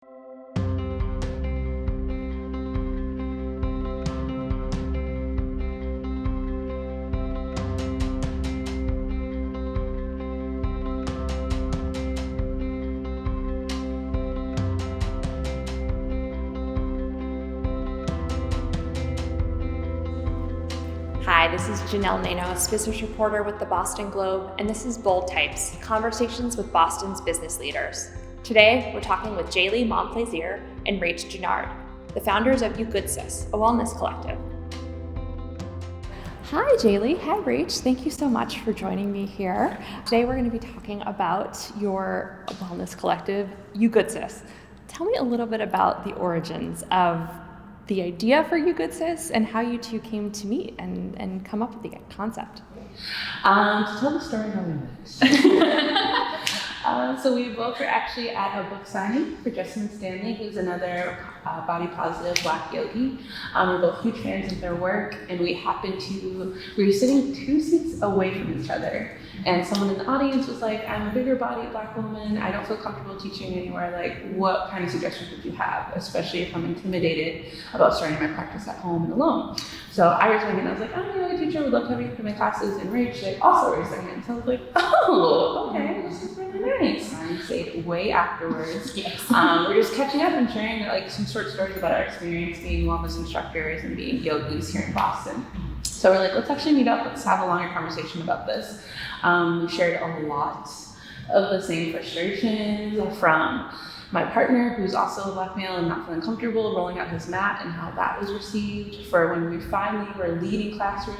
Hi, this is Janelle Nano, a business reporter with the Boston Globe, and this is Bold Types, Conversations with Boston's Business Leaders. Today, we're talking with Jaylee Momplaisir and Rach Junard, the founders of You Good Sis, a wellness collective. Hi, Jaylee. Hi, Rach. Thank you so much for joining me here. Today, we're going to be talking about your wellness collective, You Good Sis. Tell me a little bit about the origins of the idea for You Good Sis and how you two came to meet and come up with the concept. To tell the story how we met. So we both were actually at a book signing for Justin Stanley, who's another body positive Black yogi. We're both huge fans of their work, and we were sitting 2 seats away from each other. And someone in the audience was like, I'm a bigger body Black woman. I don't feel comfortable teaching anywhere. Like, what kind of suggestions would you have? Especially if I'm intimidated about starting my practice at home and alone. So I raised my hand. I was like, I'm a yoga teacher. Would love to have you for my classes. And Rach like also raised her hand. So I was like, oh, okay, this is really nice. And I stayed way afterwards. Yes. We're just catching up and sharing like some short stories about our experience being wellness instructors and being yogis here in Boston. So we're like, let's actually meet up. Let's have a longer conversation about this. We shared a lot of the same frustrations from my partner, who's also a Black male and not feeling comfortable rolling out his mat, and how that was received, for when we finally were leading classes,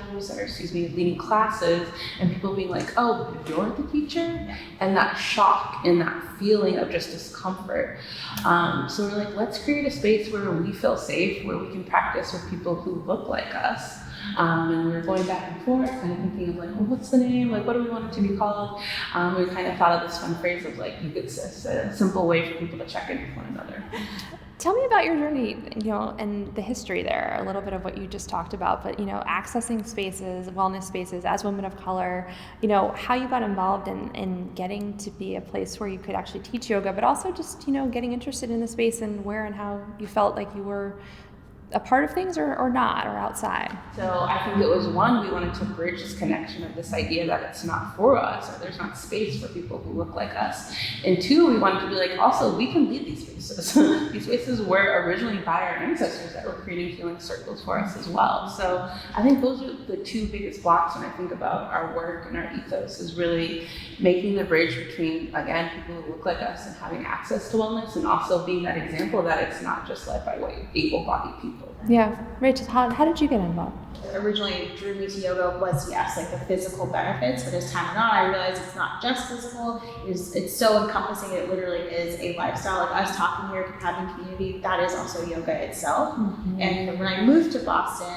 and people being like, oh, you're the teacher? And that shock and that feeling of just discomfort. So we're like, let's create a space where we feel safe, where we can practice with people who look like us. And we were going back and forth, kind of thinking of like, well, what's the name? Like, what do we want it to be called? We kind of thought of this fun phrase of like, You Good Sis, a simple way for people to check in with one another. Tell me about your journey, and the history there, a little bit of what you just talked about, but, accessing spaces, wellness spaces as women of color, how you got involved in getting to be a place where you could actually teach yoga, but also just, getting interested in the space and where and how you felt like you were a part of things or not, or outside. So I think it was one, we wanted to bridge this connection of this idea that it's not for us, or there's not space for people who look like us. And two, we wanted to be like, also, we can lead these spaces. These spaces were originally by our ancestors that were creating healing circles for us as well. So I think those are the two biggest blocks when I think about our work and our ethos, is really making the bridge between, again, people who look like us and having access to wellness, and also being that example that it's not just led by white, able-bodied people. Yeah. Rach, how did you get involved? Originally drew me to yoga was, yes, like the physical benefits, but as time went on, I realized it's not just physical, it's so encompassing, it literally is a lifestyle. Like us talking here, having community, that is also yoga itself. Mm-hmm. And when I moved to Boston,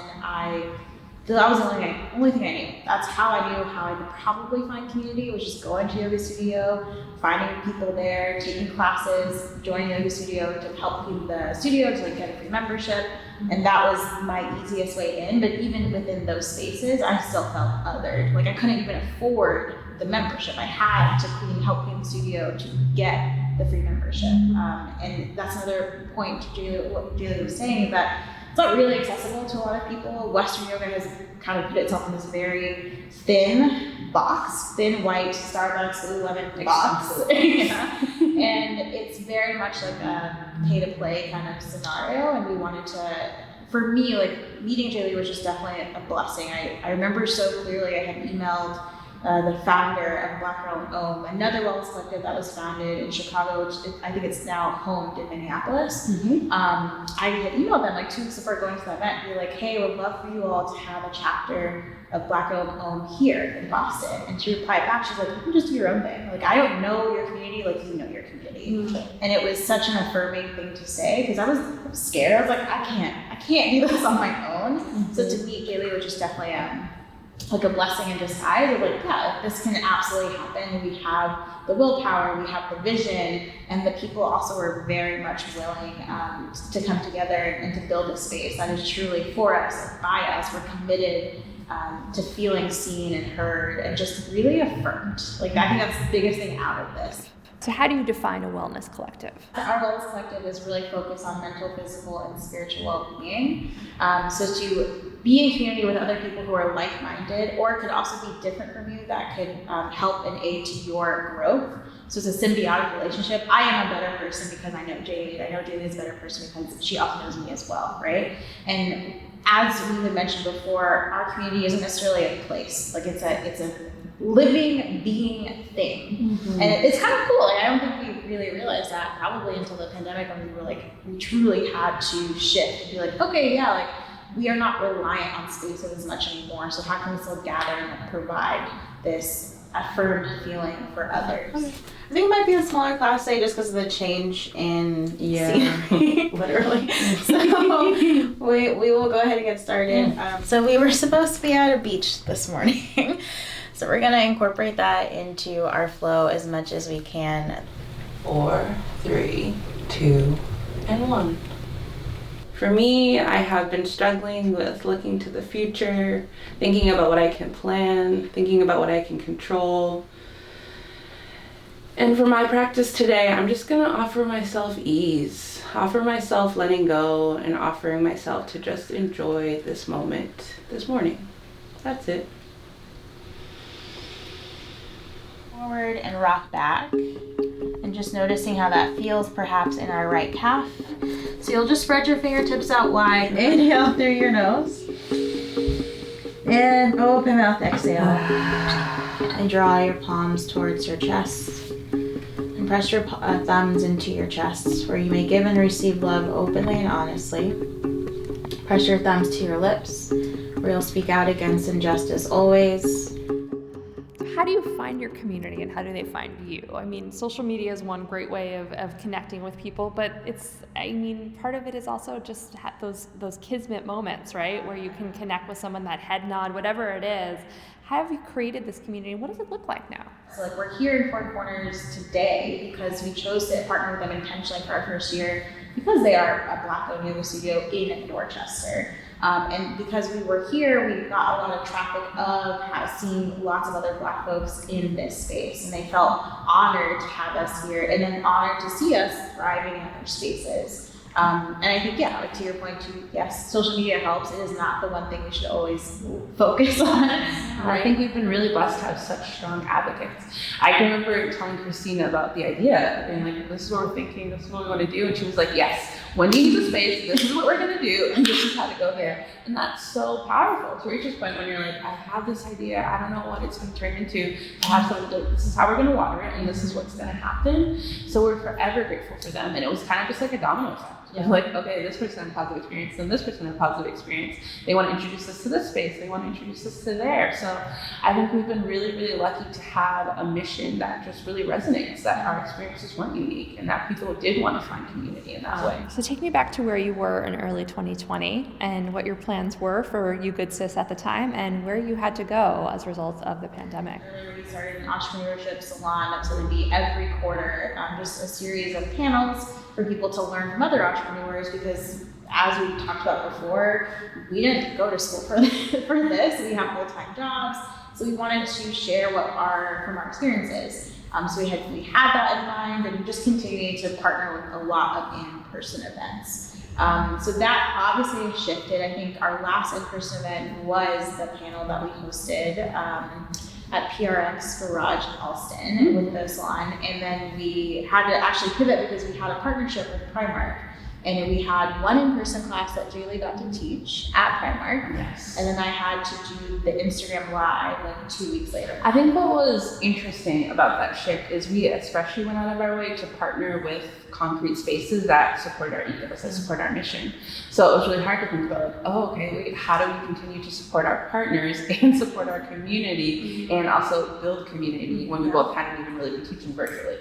that was the only thing I knew. That's how I knew how I could probably find community, was just going to yoga studio, finding people there, taking classes, joining yoga studio to help keep the studio, to like get a free membership. And that was my easiest way in. But even within those spaces, I still felt othered. Like I couldn't even afford the membership. I had to help clean the studio to get the free membership. And that's another point to what Jaylee was saying, that it's not really accessible to a lot of people. Western yoga has kind of put itself in this very thin box, thin white Starbucks, Lululemon box. Yeah. And it's very much like a pay-to-play kind of scenario. And we wanted to, for me, like meeting Jaylee was just definitely a blessing. I remember so clearly I had emailed the founder of Black Girl in Om, another wellness collective that was founded in Chicago, which I think it's now homed in Minneapolis. Mm-hmm. I had emailed them like 2 weeks before going to the event, be like, hey, I would love for you all to have a chapter of Black Girl in Om here in Boston. And she replied back, she's like, you can just do your own thing. Like, I don't know your community like you know your community. Mm-hmm. And it was such an affirming thing to say, because I was scared. I was like, I can't do this on my own. Mm-hmm. So to meet Jaylee was just definitely like a blessing in disguise of like, yeah, this can absolutely happen. We have the willpower, we have the vision, and the people also are very much willing to come together and to build a space that is truly for us, like by us. We're committed to feeling seen and heard and just really affirmed. Like I think that's the biggest thing out of this. So how do you define a wellness collective? Our Wellness Collective is really focused on mental, physical, and spiritual well-being. So to be in community with other people who are like-minded, or it could also be different from you, that could help and aid to your growth. So it's a symbiotic relationship. I am a better person because I know Jaylee. I know Jaylee is a better person because she also knows me as well, right? And as we had mentioned before, our community isn't necessarily a place. Like it's a living, being thing. Mm-hmm. And it's kind of cool. Like, I don't think we really realized that probably until the pandemic, when we were like, we truly had to shift and be like, okay, yeah, like we are not reliant on spaces as much anymore. So how can we still gather and provide this affirmed feeling for others? Okay. I think it might be a smaller class today just because of the change in scenery, literally. So we will go ahead and get started. So we were supposed to be at a beach this morning. So we're going to incorporate that into our flow as much as we can. 4, 3, 2, and 1. For me, I have been struggling with looking to the future, thinking about what I can plan, thinking about what I can control. And for my practice today, I'm just going to offer myself ease, offer myself letting go, and offering myself to just enjoy this moment this morning. That's it. Forward and rock back, and just noticing how that feels perhaps in our right calf. So you'll just spread your fingertips out wide. Inhale through your nose. And open mouth, exhale. And draw your palms towards your chest. And press your thumbs into your chest, where you may give and receive love openly and honestly. Press your thumbs to your lips, where you'll speak out against injustice always. How do you find your community and how do they find you? I mean, social media is one great way of connecting with people, but part of it is also just those kismet moments, right? Where you can connect with someone, that head nod, whatever it is. How have you created this community? What does it look like now? So like we're here in Four Corners today because we chose to partner with them intentionally for our first year because they are a Black-owned yoga studio in Dorchester. And because we were here, we got a lot of traffic of seeing lots of other Black folks in this space. And they felt honored to have us here and then honored to see us thriving in other spaces. And I think, like to your point too, yes, social media helps. It is not the one thing we should always focus on. I think we've been really blessed to have such strong advocates. I can remember telling Christina about the idea, being like, this is what we're thinking, this is what we want to do. And she was like, yes, when you need the space, this is what we're going to do, and this is how to go there. And that's so powerful. To Rachel's point, when you're like, I have this idea, I don't know what it's going to turn into, to have someone like, this is how we're going to water it, and this is what's going to happen. So we're forever grateful for them. And it was kind of just like a domino effect. Yeah. Like, okay, this person had a positive experience, then this person had a positive experience. They want to introduce us to this space, they want to introduce us to there. So I think we've been really, really lucky to have a mission that just really resonates, that our experiences weren't unique and that people did want to find community in that way. So take me back to where you were in early 2020 and what your plans were for You Good Sis at the time and where you had to go as a result of the pandemic. We started an entrepreneurship salon that's going to be every quarter, just a series of panels for people to learn from other entrepreneurs, because as we talked about before, we didn't go to school for this. We have full-time jobs, so we wanted to share from our experiences. So we had that in mind, and we just continued to partner with a lot of in-person events. So that obviously shifted. I think our last in-person event was the panel that we hosted at PRX Garage in Alston with the salon, and then we had to actually pivot because we had a partnership with Primark, and we had one in-person class that Jaylee got to teach at Primark. Yes. And then I had to do the Instagram Live like 2 weeks later. I think what was interesting about that shift is we especially went out of our way to partner with concrete spaces that support our ethos, that support our mission. So it was really hard to think about, like, oh, okay, wait, how do we continue to support our partners and support our community and also build community when we both hadn't even really been teaching virtually.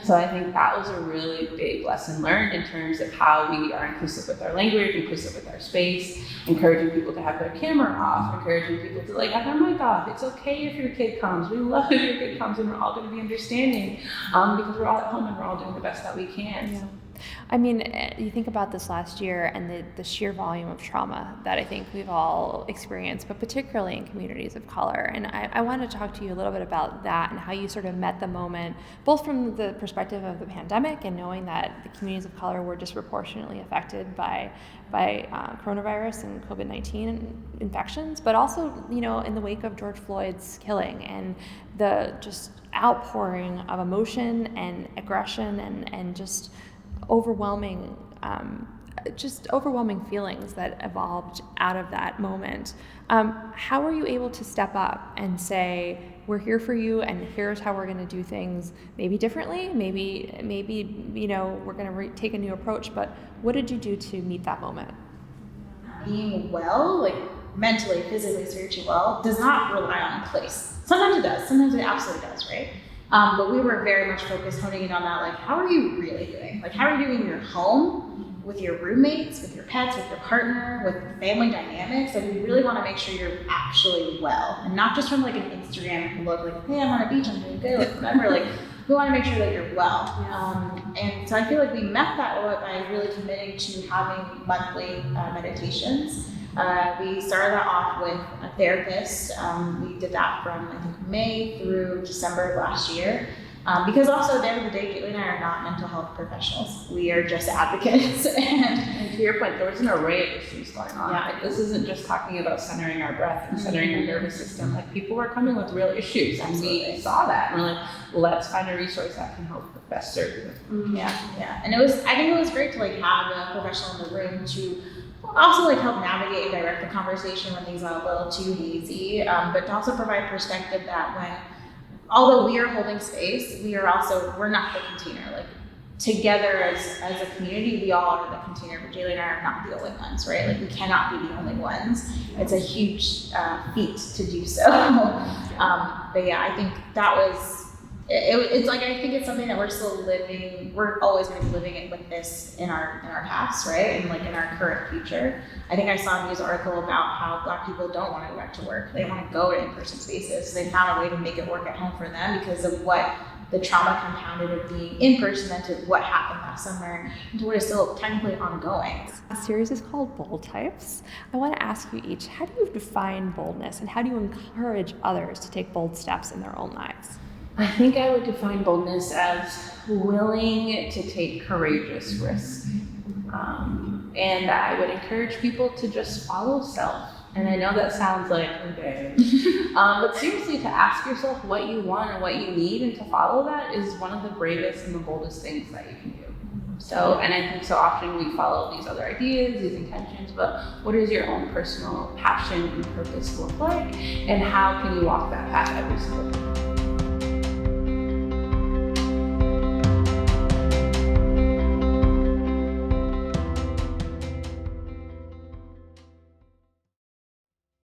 So I think that was a really big lesson learned in terms of how we are inclusive with our language, inclusive with our space, encouraging people to have their camera off, encouraging people to have their mic off. It's okay if your kid comes. We love if your kid comes, and we're all going to be understanding because we're all at home and we're all doing the best that we can. Yeah. I mean, you think about this last year and the sheer volume of trauma that I think we've all experienced, but particularly in communities of color. And I wanted to talk to you a little bit about that and how you sort of met the moment, both from the perspective of the pandemic and knowing that the communities of color were disproportionately affected by coronavirus and COVID-19 infections, but also, in the wake of George Floyd's killing and the just outpouring of emotion and aggression and just overwhelming feelings that evolved out of that moment. How were you able to step up and say, we're here for you and here's how we're going to do things, maybe differently, maybe we're going to take a new approach, but what did you do to meet that moment? Being well, like mentally, physically, spiritually well, does not rely on place. Sometimes it does. Sometimes it absolutely does, right? But we were very much focused, honing in on that, like, how are you really doing? Like, how are you doing in your home, with your roommates, with your pets, with your partner, with family dynamics? Like, we really want to make sure you're actually well, and not just from like an Instagram look, like, hey, I'm on a beach, I'm doing good, like whatever. Like, we want to make sure that you're well. And so I feel like we met that by really committing to having monthly meditations. We started that off with a therapist. We did that from, I think, May through December of last year. Because also at the end of the day, Jaylee and I are not mental health professionals. We are just advocates. And to your point, there was an array of issues going on. Yeah. Like, this isn't just talking about centering our breath and centering our nervous system. Like, people were coming with real issues, and we saw that. And we're like, let's find a resource that can help best serve them. Yeah. And I think it was great to like have a professional in the room to also like help navigate and direct the conversation when things got a little too hazy, but to also provide perspective that although we are holding space, we're not the container. Like, together as a community, we all are the container, but Jaylee and I are not the only ones, right? Like, we cannot be the only ones. It's a huge feat to do so. But yeah, I think that was, it's like, I think it's something that we're still living, we're always going to be living it with this in our past, right? And like in our current future. I think I saw a news article about how Black people don't want to go back to work. They want to go to in-person spaces. So they found a way to make it work at home for them because of what the trauma compounded of being in person and to what happened last summer and to what is still technically ongoing. The series is called Bold Types. I want to ask you each, how do you define boldness and how do you encourage others to take bold steps in their own lives? I think I would define boldness as willing to take courageous risks. And I would encourage people to just follow self. And I know that sounds like, okay. But seriously, to ask yourself what you want and what you need and to follow that is one of the bravest and the boldest things that you can do. So, and I think so often we follow these other ideas, these intentions, but what does your own personal passion and purpose look like? And how can you walk that path every single day?